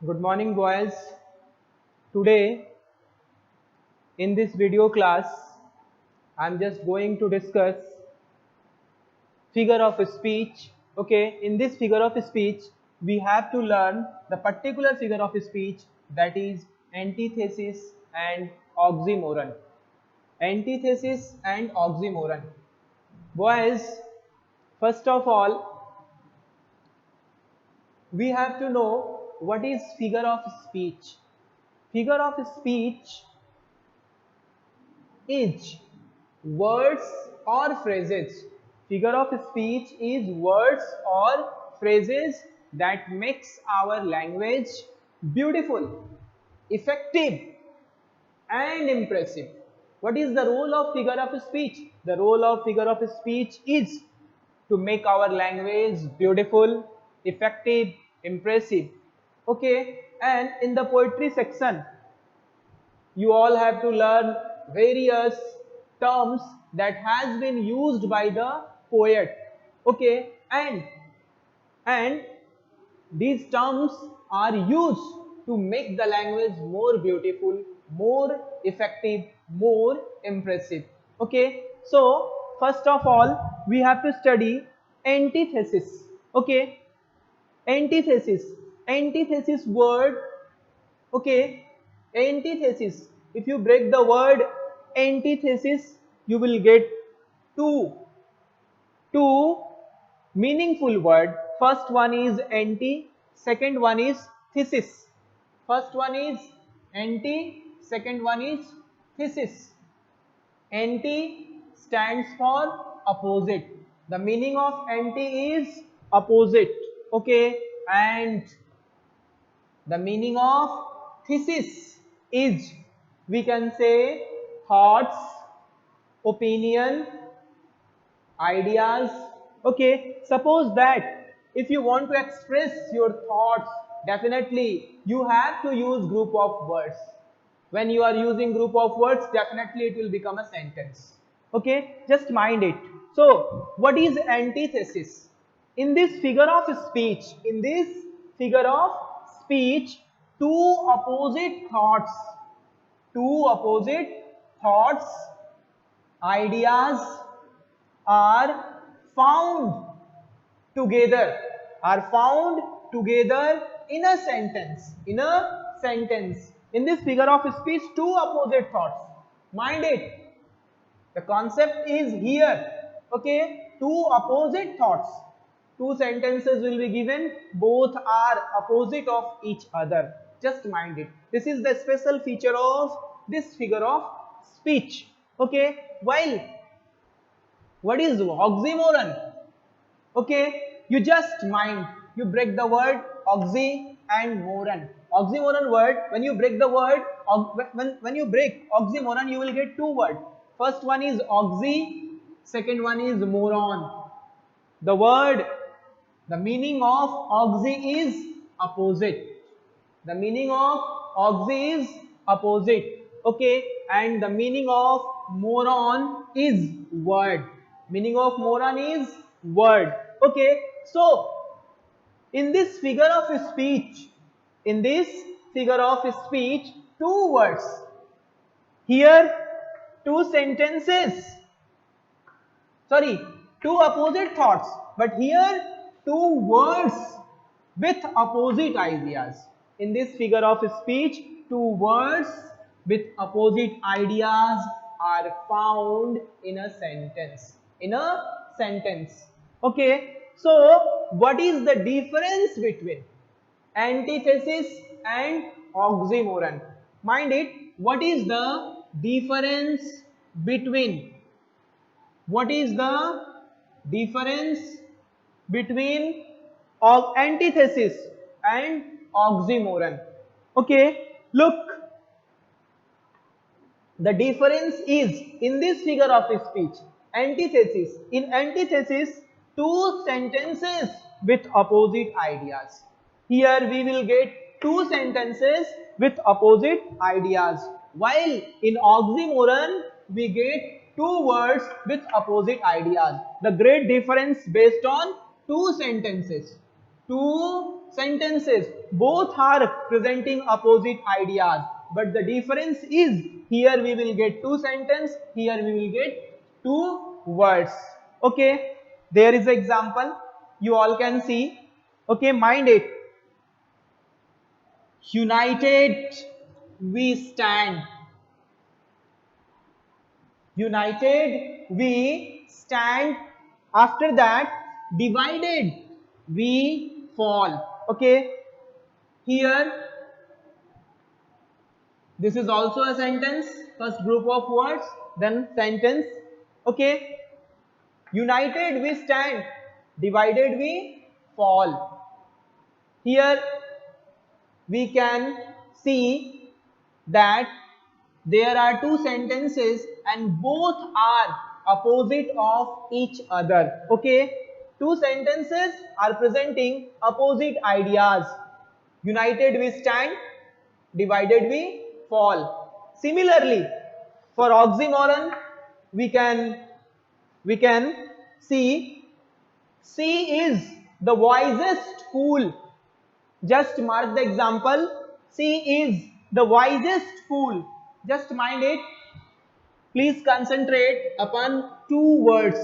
Good morning, boys. Today, in this video class, I'm just going to discuss figure of speech. Okay, in this figure of speech, we have to learn the particular figure of speech, that is antithesis and oxymoron. Antithesis and oxymoron. Boys, first of all, we have to know what is figure of speech. Figure of speech is words or phrases. Figure of speech is words or phrases that makes our language beautiful, effective and impressive. What is the role of figure of speech? The role of figure of speech is to make our language beautiful, effective, impressive. Okay, and in the poetry section, you all have to learn various terms that has been used by the poet. Okay, and these terms are used to make the language more beautiful, more effective, more impressive. Okay, so first of all we have to study antithesis. Okay, antithesis. Antithesis word. Okay, antithesis. If you break the word antithesis, you will get two two meaningful word. First one is anti, second one is thesis. First one is anti, second one is thesis. Anti stands for opposite. The meaning of anti is opposite. Okay, and the meaning of thesis is, we can say, thoughts, opinion, ideas. Okay, suppose that if you want to express your thoughts, definitely you have to use group of words. When you are using group of words, definitely it will become a sentence. Okay, just mind it. So what is antithesis? In this figure of speech, in this figure of speech, two opposite thoughts, two opposite thoughts, ideas are found together, are found together in a sentence, in a sentence. In this figure of speech, two opposite thoughts. Mind it, the concept is here. Okay, two opposite thoughts. Two sentences will be given, both are opposite of each other. Just mind it. This is the special feature of this figure of speech. Okay, while what is oxymoron? Okay, you just mind, you break the word oxy and moron. Oxymoron word, when you break the word, when you break oxymoron, you will get two words. First one is oxy, second one is moron. The word, the meaning of oxy is opposite. The meaning of oxy is opposite. Okay, and the meaning of moron is word. Meaning of moron is word. Okay, so in this figure of speech, in this figure of speech, two words. Here, two sentences. Sorry, two opposite thoughts. But here, two words with opposite ideas. In this figure of speech, two words with opposite ideas are found in a sentence. In a sentence. Okay, so what is the difference between antithesis and oxymoron? Mind it, what is the difference between, what is the difference between antithesis and oxymoron? Okay, look, the difference is in this figure of speech. Antithesis. In antithesis, two sentences with opposite ideas. Here we will get two sentences with opposite ideas. While in oxymoron, we get two words with opposite ideas. The great difference based on two sentences. two sentences, both are presenting opposite ideas, but the difference is here we will get two sentences, here we will get two words. Okay, there is an example, you all can see. Okay, mind it. United we stand. United we stand. After that, divided we fall. Okay, here this is also a sentence. First group of words, then sentence. Okay, united we stand, divided we fall. Here we can see that there are two sentences and both are opposite of each other. Okay, two sentences are presenting opposite ideas. United we stand, divided we fall. Similarly, for oxymoron we can see C is the wisest fool. Just mark the example. C is the wisest fool. Just mind it. Please concentrate upon two words.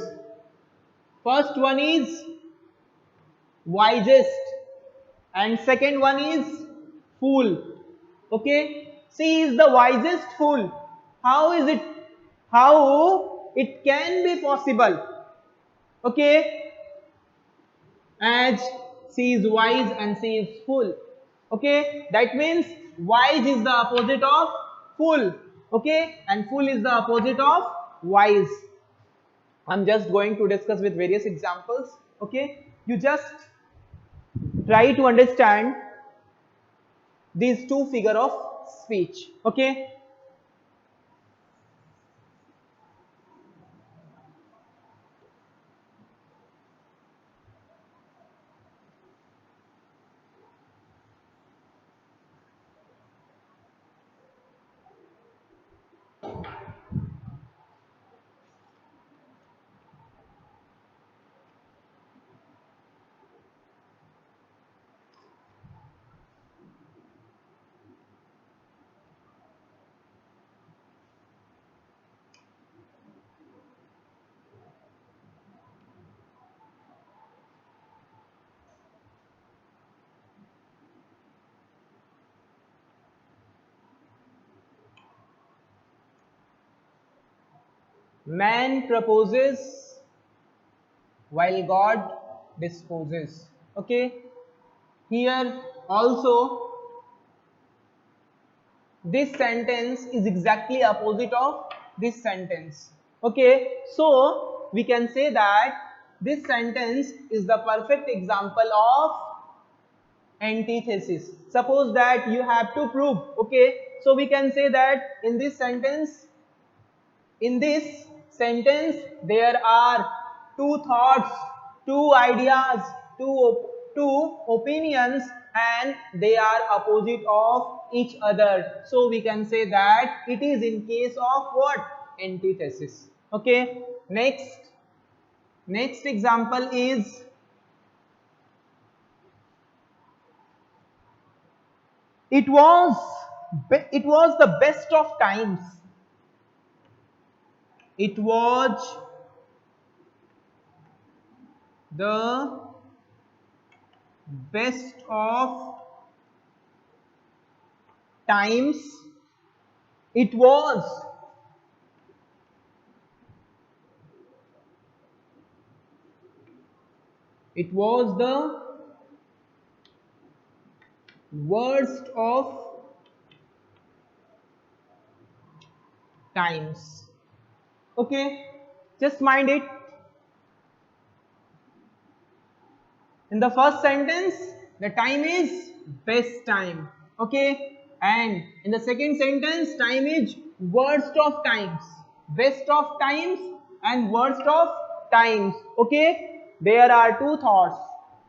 First one is wisest and second one is fool. Okay. C is the wisest fool. How is it? How it can be possible? Okay. As C is wise and C is fool. Okay, that means wise is the opposite of fool. Okay, and fool is the opposite of wise. I'm just going to discuss with various examples. Okay, you just try to understand these two figure of speech. Okay, man proposes while God disposes. Okay, here also this sentence is exactly opposite of this sentence. Okay, so we can say that this sentence is the perfect example of antithesis. Suppose that you have to prove. Okay, so we can say that in this sentence there are two thoughts, two ideas, two opinions, and they are opposite of each other. So we can say that it is in case of what? Antithesis. Okay, next example is it was it was the best of times. It was the best of times. It was the worst of times. Okay, just mind it. In the first sentence, the time is best time. Okay, and in the second sentence, time is worst of times. Best of times and worst of times. Okay, there are two thoughts,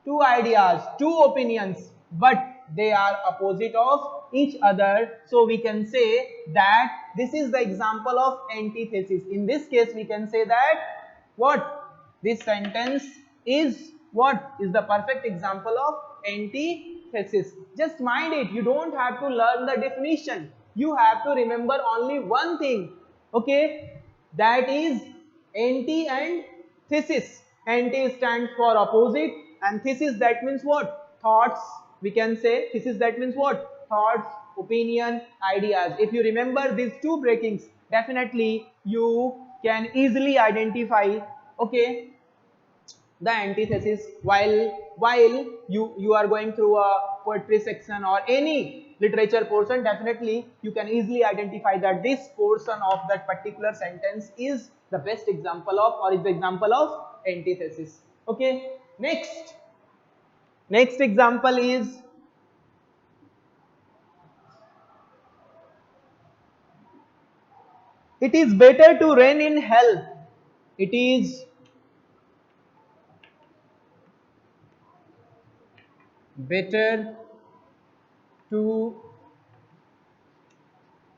two ideas, two opinions, but they are opposite of each other. So we can say that this is the example of antithesis. In this case, we can say that what? This sentence is what is the perfect example of antithesis. Just mind it, you don't have to learn the definition, you have to remember only one thing, okay, that is anti and thesis. Anti stands for opposite and thesis, that means what? Thoughts. We can say thesis, that means what? Thoughts, opinion, ideas. If you remember these two breakings, definitely you can easily identify, okay, the antithesis while you are going through a poetry section or any literature portion. Definitely you can easily identify that this portion of that particular sentence is the best example of, or is the example of antithesis. Okay, next example is, it is better to reign in hell. It is better to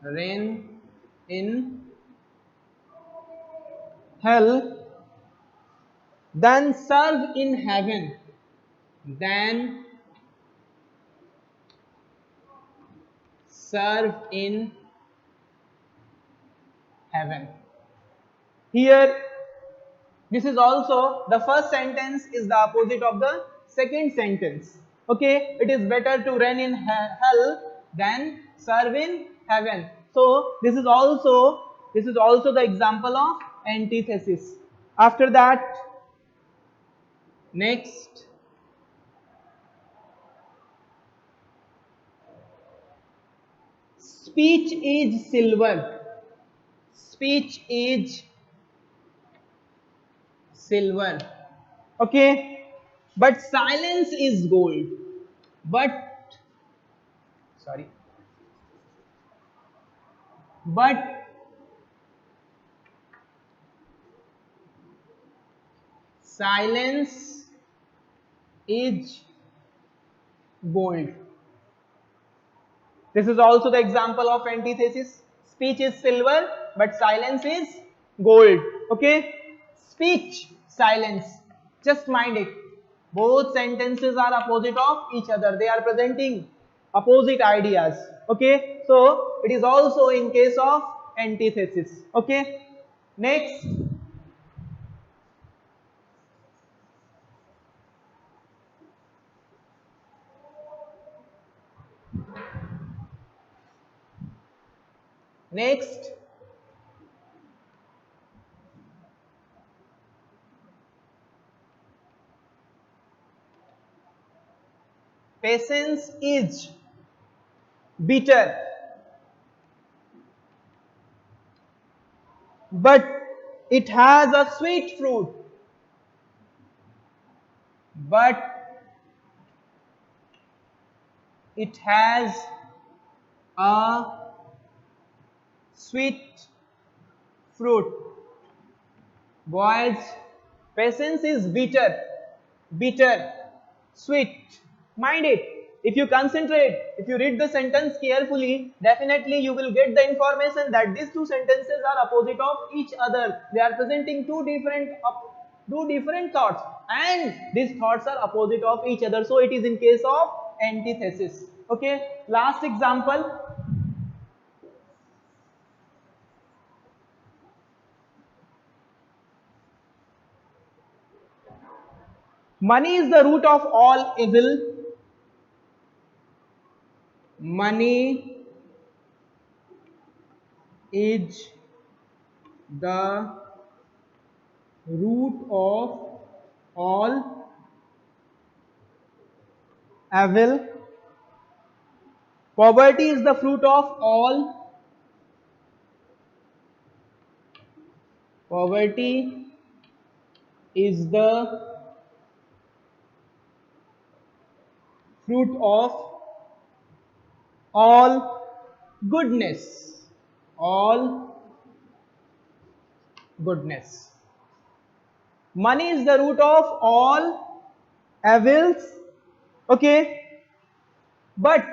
reign in hell than serve in heaven. Than serve in heaven. Here, this is also, the first sentence is the opposite of the second sentence. Okay, it is better to reign in hell than serve in heaven. So this is also the example of antithesis. After that, next, speech is silver. Speech is silver. Okay, but silence is gold. But sorry, but silence is gold. This is also the example of antithesis. Speech is silver, but silence is gold. Okay, speech, silence. Just mind it. Both sentences are opposite of each other. They are presenting opposite ideas. Okay, so it is also in case of antithesis. Okay, next, next, patience is bitter, but it has a sweet fruit. But it has a sweet fruit. Boys, patience is bitter, bitter, sweet. Mind it. If you concentrate, if you read the sentence carefully, definitely you will get the information that these two sentences are opposite of each other. They are presenting two different thoughts, and these thoughts are opposite of each other. So it is in case of antithesis. Okay. Last example. Money is the root of all evil. Money is the root of all evil. Poverty is the fruit of all. Poverty is the fruit of all goodness. All goodness. Money is the root of all evils. Okay. But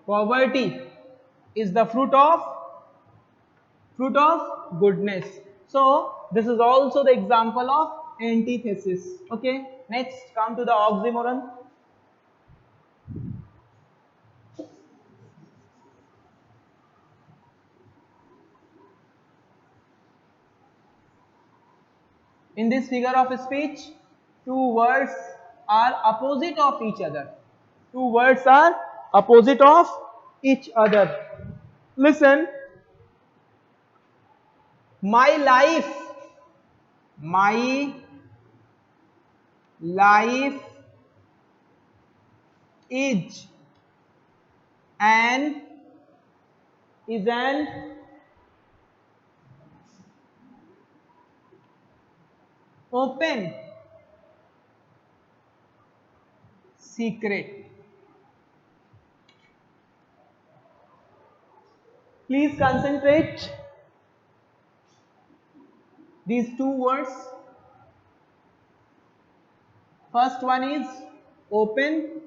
poverty is the fruit of goodness. So this is also the example of antithesis. Okay, next come to the oxymoron. In this figure of speech, two words are opposite of each other. Two words are opposite of each other. Listen, my life, my life is an is an open secret. Please concentrate. These two words. First one is open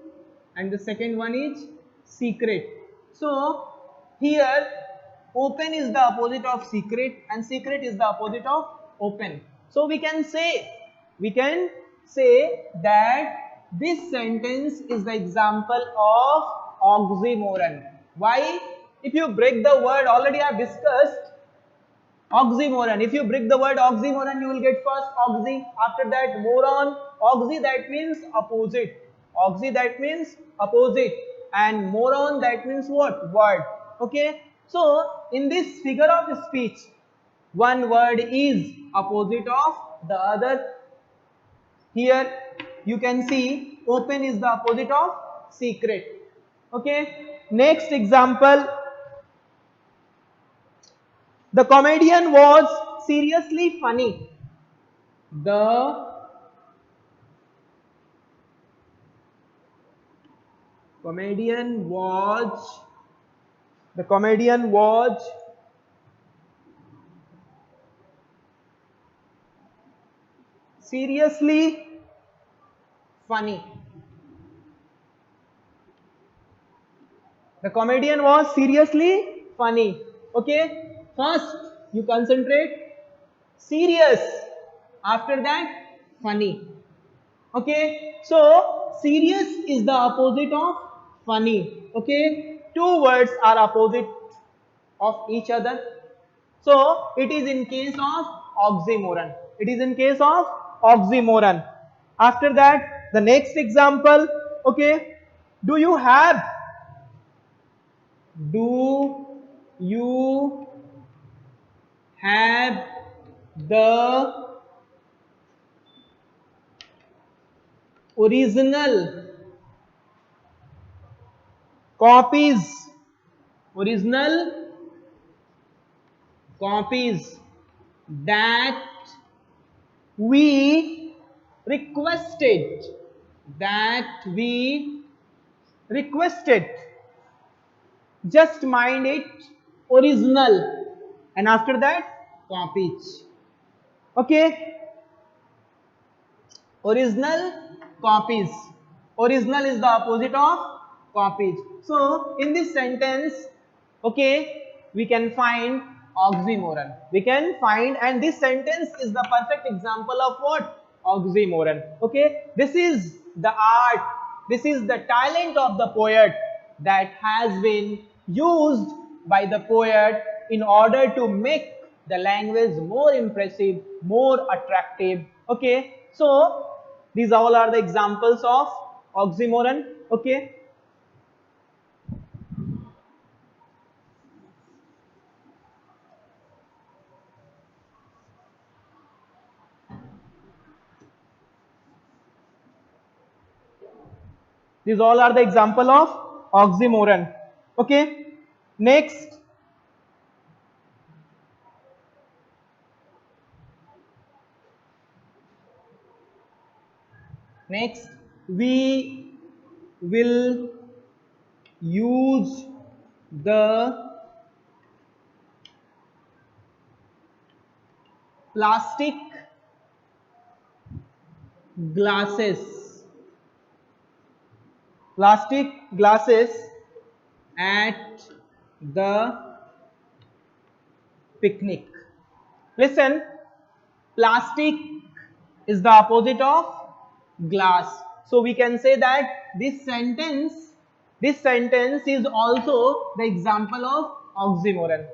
and the second one is secret. So here open is the opposite of secret and secret is the opposite of open. So we can say that this sentence is the example of oxymoron. Why? If you break the word, already I have discussed oxymoron. If you break the word oxymoron, you will get first oxy, after that moron. Oxy, that means opposite. Oxy, that means opposite. And moron, that means what? Word. Okay. So in this figure of speech, one word is opposite of the other. Here you can see open is the opposite of secret. Okay. Next example. The comedian was seriously funny. The comedian was seriously funny. The comedian was seriously funny. Okay. First you concentrate serious, after that funny. Okay, so serious is the opposite of funny. Okay, two words are opposite of each other. So it is in case of oxymoron. It is in case of oxymoron. After that, the next example. Okay, do you have? Do you have the original copies? Original copies that we requested, that we requested. Just mind it, original, and after that copies. Okay, original, copies. Original is the opposite of copies. So in this sentence, okay, we can find oxymoron. We can find, and this sentence is the perfect example of what? Oxymoron. Okay, this is the art, this is the talent of the poet that has been used by the poet in order to make the language more impressive, more attractive. Okay, so these all are the examples of oxymoron. Okay, these all are the example of oxymoron. Okay, next, we will use the plastic glasses, plastic glasses at the picnic. Listen, Plastic is the opposite of glass. So we can say that this sentence is also the example of oxymoron.